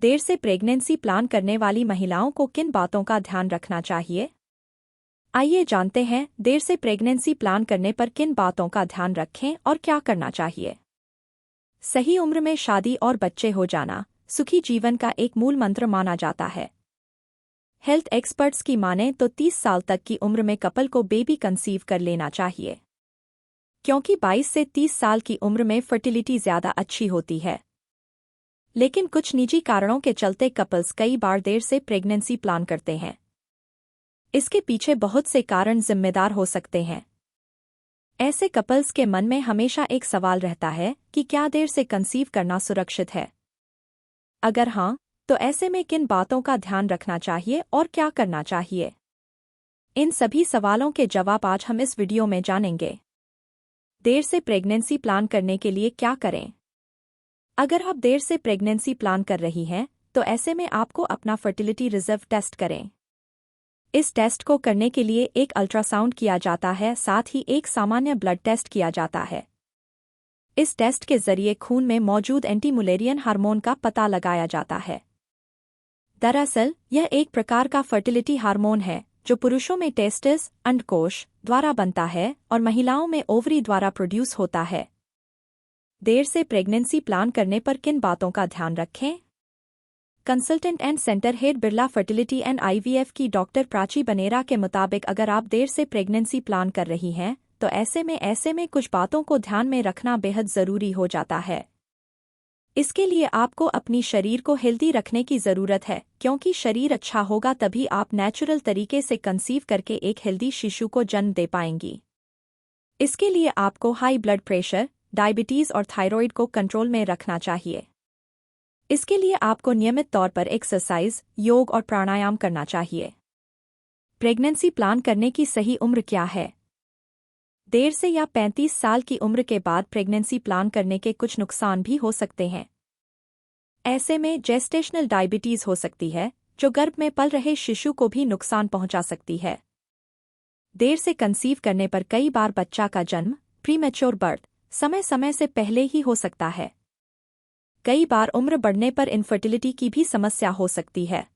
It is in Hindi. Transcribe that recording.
देर से प्रेगनेंसी प्लान करने वाली महिलाओं को किन बातों का ध्यान रखना चाहिए? आइए जानते हैं देर से प्रेगनेंसी प्लान करने पर किन बातों का ध्यान रखें और क्या करना चाहिए। सही उम्र में शादी और बच्चे हो जाना सुखी जीवन का एक मूल मंत्र माना जाता है। हेल्थ एक्सपर्ट्स की माने तो 30 साल तक की उम्र में कपल को बेबी कंसीव कर लेना चाहिए, क्योंकि 22 से 30 साल की उम्र में फर्टिलिटी ज्यादा अच्छी होती है। लेकिन कुछ निजी कारणों के चलते कपल्स कई बार देर से प्रेगनेंसी प्लान करते हैं। इसके पीछे बहुत से कारण जिम्मेदार हो सकते हैं। ऐसे कपल्स के मन में हमेशा एक सवाल रहता है कि क्या देर से कंसीव करना सुरक्षित है? अगर हाँ, तो ऐसे में किन बातों का ध्यान रखना चाहिए और क्या करना चाहिए? इन सभी सवालों के जवाब आज हम इस वीडियो में जानेंगे। देर से प्रेगनेंसी प्लान करने के लिए क्या करें? अगर आप देर से प्रेगनेंसी प्लान कर रही हैं, तो ऐसे में आपको अपना फर्टिलिटी रिजर्व टेस्ट करें। इस टेस्ट को करने के लिए एक अल्ट्रासाउंड किया जाता है, साथ ही एक सामान्य ब्लड टेस्ट किया जाता है। इस टेस्ट के जरिए खून में मौजूद एंटी-मुलेरियन हार्मोन का पता लगाया जाता है। दरअसल यह एक प्रकार का फर्टिलिटी हार्मोन है जो पुरुषों में टेस्टिस अंडकोश द्वारा बनता है और महिलाओं में ओवरी द्वारा प्रोड्यूस होता है। देर से प्रेगनेंसी प्लान करने पर किन बातों का ध्यान रखें? Consultant and centre head Birla fertility and IVF की डॉक्टर प्राची बनेरा के मुताबिक अगर आप देर से प्रेगनेंसी प्लान कर रही हैं, तो ऐसे में कुछ बातों को ध्यान में रखना बेहद जरूरी हो जाता है। इसके लिए आपको अपनी शरीर को हेल्दी रखने की जरूरत है, क्योंकि शरीर अच्छा होगा तभी आप नेचुरल तरीके से कंसीव करके एक हेल्दी शिशु को जन्म दे पाएंगी। इसके लिए आपको हाई ब्लड प्रेशर, डायबिटीज और थायराइड को कंट्रोल में रखना चाहिए। इसके लिए आपको नियमित तौर पर एक्सरसाइज, योग और प्राणायाम करना चाहिए। प्रेगनेंसी प्लान करने की सही उम्र क्या है? देर से या 35 साल की उम्र के बाद प्रेगनेंसी प्लान करने के कुछ नुकसान भी हो सकते हैं। ऐसे में जेस्टेशनल डायबिटीज हो सकती है, जो गर्भ में पल रहे शिशु को भी नुकसान पहुंचा सकती है। देर से कंसीव करने पर कई बार बच्चा का जन्म प्रीमेच्योर बर्थ समय से पहले ही हो सकता है। कई बार उम्र बढ़ने पर इनफर्टिलिटी की भी समस्या हो सकती है।